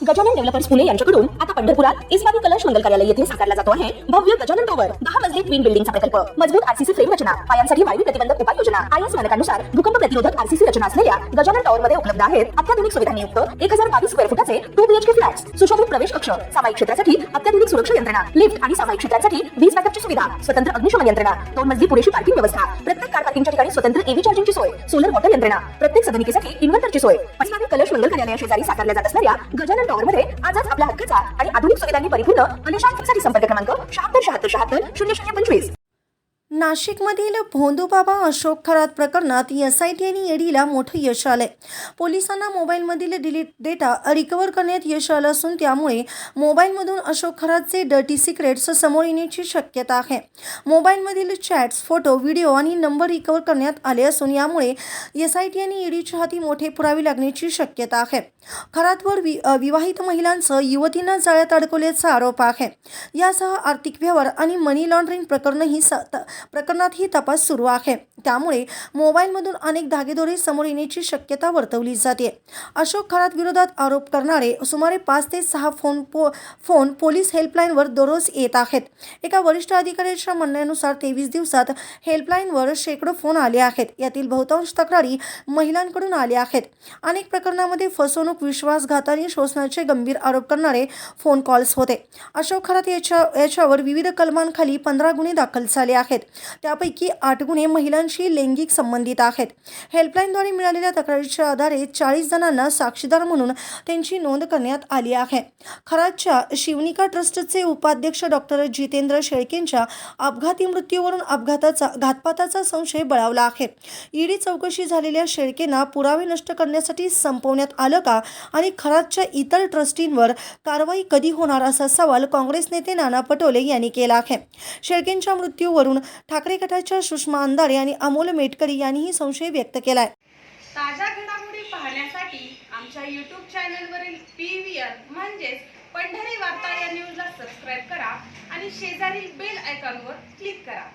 Gajanan developers Pune यांच्याकडून आता पंढरपुरात इस्मानी कलश मंगल कार्यालय येथे साकारला जातो आहे भव्य गजानन टॉवर 10 मजली ट्विन बिल्डिंगचा प्रकल्प। मजबूत आरसीसी फ्रेम रचना, पायांसाठी वायू प्रतिबंधक उपाययोजना, आयएस मानकानुसार भूकंप प्रतिरोधक आरसीसी रचना असलेल्या गजानन टॉवर मध्ये उपलब्ध आहेत अत्याधुनिक सुविधांनी युक्त 1022 स्क्वेअर फुटाचे 2 बीएचके फ्लॅट्स, सुशोभित प्रवेश कक्ष, सामायिक क्षेत्रासाठी अत्याधुनिक सुरक्षा यंत्रणा, लिफ्ट आणि सामायिक क्षेत्रासाठी वीज बॅकअपची सुविधा, स्वतंत्र अग्निशमन यंत्रणा, 2 मजली पुरेशी पार्किंग व्यवस्था, प्रत्येक कार पार्किंगच्या ठिकाणी स्वतंत्र एव्ही चार्जिंगची सोय, सोलर वॉटर यंत्रणा, प्रत्येक सदनिकेसाठी इन्व्हर्टरची सोय। इस्मानी कलश मंगल कार्यालय शेजारी साकारल्या जात असणाऱ्या गजानन टॉवर मध्ये आजच आपल्या हक्काचा आणि आधुनिक सुविधांनी परिपूर्ण अलिशान साठी संपर्क क्रमांक 7676760025। नाशिकमधील भोंदूबाबा अशोक खरात प्रकरणात एसआयटी आणि ईडीला मोठं यश आलंय। पोलिसांना मोबाईलमधील डिलीट डेटा रिकव्हर करण्यात यश आलं असून त्यामुळे मोबाईलमधून अशोक खरातचे डर्टी सिक्रेट्स समोर येण्याची शक्यता आहे। मोबाईलमधील चॅट्स, फोटो, व्हिडिओ आणि नंबर रिकव्हर करण्यात आले असून यामुळे एसआयटी आणि ईडीच्या हाती मोठे पुरावे लागण्याची शक्यता आहे। खरातवर विवाहित महिलांसह युवतींना जाळ्यात अडकवल्याचा आरोप आहे। यासह आर्थिक व्यवहार आणि मनी लॉन्ड्रिंग प्रकरणातही तपास सुरू आहे। त्यामुळे मोबाईलमधून अनेक धागेदोरे समोर येण्याची शक्यता वर्तवली जाते। अशोक खरात विरोधात आरोप करणारे सुमारे 5 ते 6 फोन पोलीस हेल्पलाईनवर दररोज येत आहेत। एका वरिष्ठ अधिकाऱ्याच्या म्हणण्यानुसार 23 दिवसात हेल्पलाईनवर शेकडो फोन आले आहेत। यातील बहुतांश तक्रारी महिलांकडून आल्या आहेत। अनेक प्रकरणांमध्ये फसवणूक, विश्वासघात आणि शोषणाचे गंभीर आरोप करणारे फोन कॉल्स होते। अशोक खरात याच्यावर विविध कलमांखाली 15 गुन्हे दाखल झाले आहेत। त्यापैकी 8 गुन्हे महिलांशी लैंगिक संबंधित आहेत। हेल्पलाईनद्वारे मिळालेल्या तक्रारीच्या आधारे 40 जणांना साक्षीदार म्हणून त्यांची नोंद करण्यात आली आहे। खरातच्या शिवनिका ट्रस्टचे उपाध्यक्ष डॉक्टर जितेंद्र शेळकेंच्या अपघाती मृत्यूवरून घातपाताचा संशय बळावला आहे। ईडी चौकशी झालेल्या शेळकेंना पुरावे नष्ट करण्यासाठी संपवण्यात आलं का आणि खरातच्या इतर ट्रस्टींवर कारवाई कधी होणार असा सवाल काँग्रेस नेते नाना पटोले यांनी केला आहे। शेळकेंच्या मृत्यूवरून ठाकरे गटाच्या सुषमा अंधारे आणि अमोल मेटकरी यांनीही संशय व्यक्त केलाय। ताज्या घडामोडी पाहण्यासाठी आमच्या YouTube चॅनलवरील PVR म्हणजेच पंढरी वार्ता या न्यूजला सबस्क्राइब करा आणि शेजारील बेल आयकॉनवर क्लिक करा।